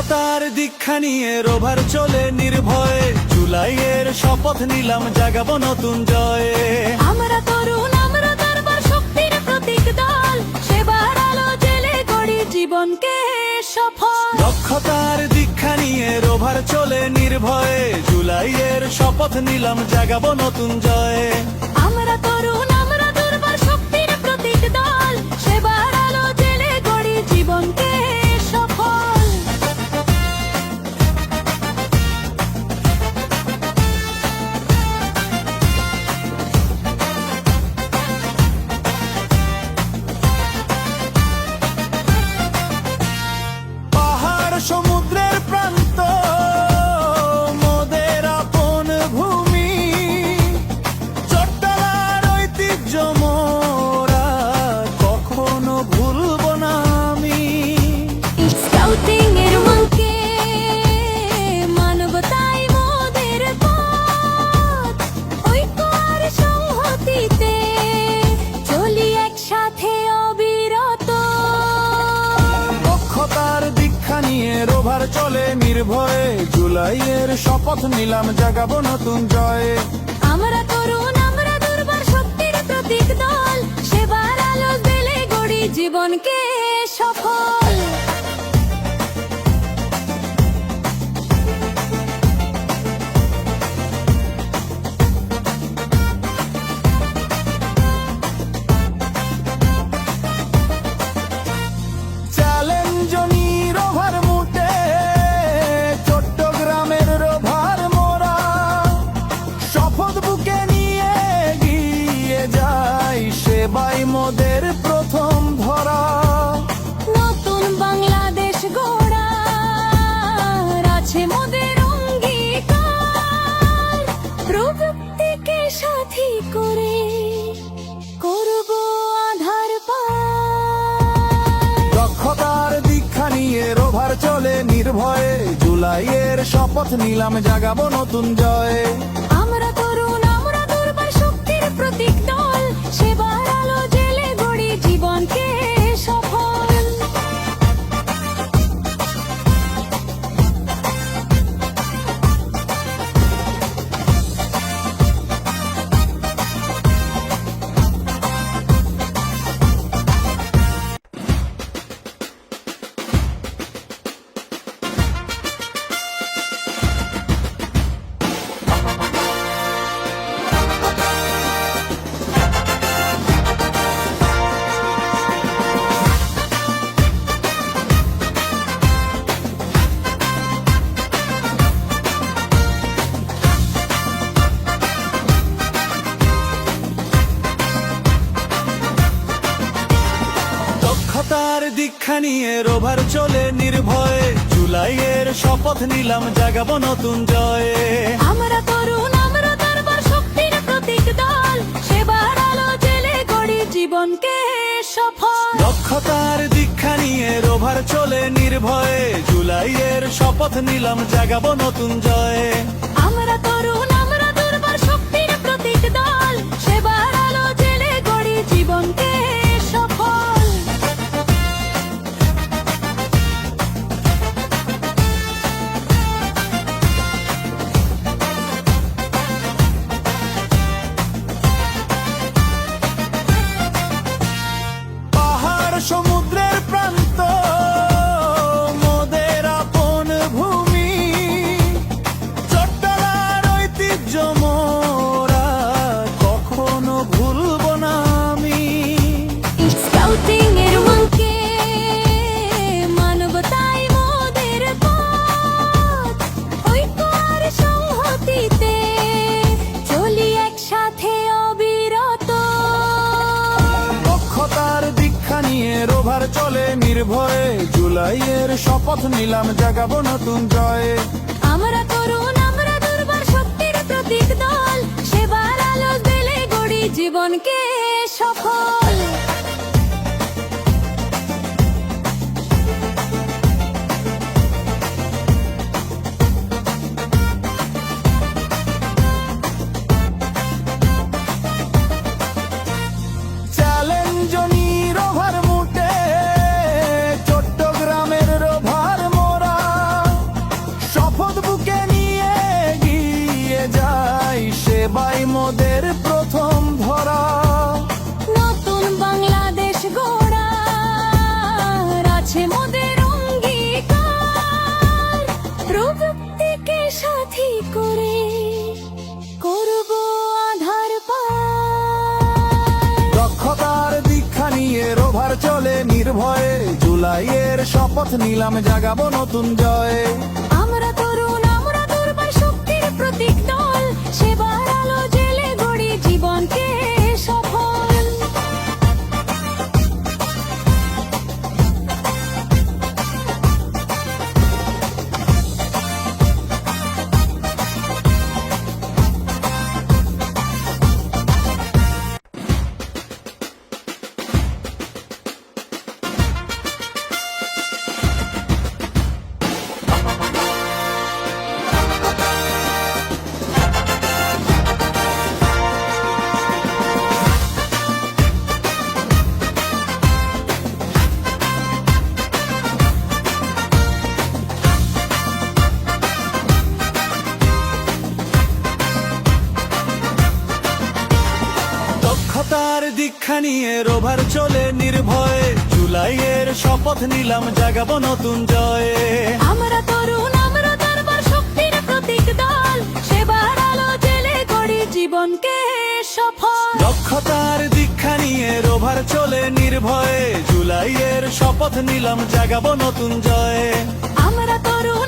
দক্ষতার দীক্ষা নিয়ে রোভার চলে নির্ভয়ে, জুলাইয়ের শপথ নিলাম জাগাবো নতুন জয়ে। আমরা তরুণ, আমরা দরবার শক্তির প্রতীক দল, সেবার আলো জেলে গড়ি জীবনকে সফল। দক্ষতার দীক্ষা নিয়ে রোভার চলে নির্ভয়ে, জুলাইয়ের শপথ নিলাম জাগাবো নতুন জয়ে। আমরা তরুণ, আমরা দরবার শক্তির প্রতীক দল, সেবার আলো জেলে গড়ি জীবনকে সফল। পাহাড় সমুদ্রের প্রান্ত মোদের আপন ভূমি, চট্টলার ঐতিহ্য মোরা কখনো ভুলব না আমি। স্কাউটিং এর মঙ্কে মানবতাই মোদের পথ, ঐক্য আর সংহতিতে চলি একসাথে অবিরত। দক্ষতার দীক্ষা নিয়ে রোভার চলে নির্ভয়ে, জুলাইয়ের শপথ নিলাম জাগাবো নতুন জয়ে। আমরা তরুণ, আমরা দুর্বার শক্তির প্রতীক দল, সেবার আলো জেলে গড়ি জীবনকে সফল। চ্যালেঞ্জ রোভার মুটে, চট্টগ্রামের রোভার মোরা শপথ বুকে নিয়ে গিয়ে যাই, সেবাই মোদের প্রথম ধরা। নতুন বাংলাদেশ গড়ার আছে মোদের অঙ্গীকার, প্রযুক্তিকে সাথী করে করব আধার পার। দক্ষতার দীক্ষা নিয়ে রোভার চলে নির্ভয়ে, জুলাইয়ের শপথ নিলাম জাগাবো নতুন জয়ে। আমরা তরুণ, আমরা দুর্বার শক্তির প্রতীক দল, সেবার আলো জেলে গড়ি জীবনকে সফল। দক্ষতার দীক্ষা নিয়ে রোভার চলে নির্ভয়ে, জুলাইয়ের শপথ নিলাম জাগাবো নতুন জয়ে। আমরা তরুণ, আমরা দরবার শক্তির প্রতীক দল, সেবার আলো জেলে গড়ি জীবনকে সফল। দক্ষতার দীক্ষা নিয়ে রোভার চলে নির্ভয়ে, জুলাইয়ের শপথ নিলাম জাগাবো নতুন জয়ে। আমরা তরুণ, আমরা দুর্বার শক্তির প্রতীক দল, সেবার আলো জেলে গড়ি জীবনকে সফল। পাহাড় সমুদ্রের প্রান্ত মোদের আপন ভূমি, চট্টলার ঐতিহ্য মোরা কখনো ভুলব না আমি। স্কাউটিং এর মঙ্কে মানবতাই মোদের পথ, ঐক্য আর সংহতিতে চলি একসাথে অবিরত। দক্ষতার দীক্ষা নিয়ে রোভার চলে নির্ভয়ে, জুলাইয়ের শপথ নিলাম জাগাবো নতুন জয়ে। আমরা তরুণ, আমরা দুর্বার শক্তির প্রতীক দল, সেবার আলো জেলে গড়ি জীবনকে সফল। চ্যালেঞ্জ রোভার মুটে, চট্টগ্রামের রোভার মোরা জুলাইয়ের শপথ নিলাম জাগাবো নতুন জয়। আমরা তরুণ আমরা দুর্বার শক্তির প্রতীক দল, সেবার আলো জেলে গড়ি জীবনকে সফল। দক্ষতার দীক্ষা নিয়ে রোভার চলে নির্ভয়ে, জুলাইয়ের শপথ নিলাম জাগাবো নতুন জয়ে। আমরা তরুণ আমরা দুর্বার শক্তির প্রতীক দল, সেবার আলো জেলে গড়ি জীবনকে সফল। দক্ষতার দীক্ষা নিয়ে রোভার চলে নির্ভয়ে, জুলাইয়ের শপথ নিলাম জাগাবো নতুন জয়ে। আমরা তরুণ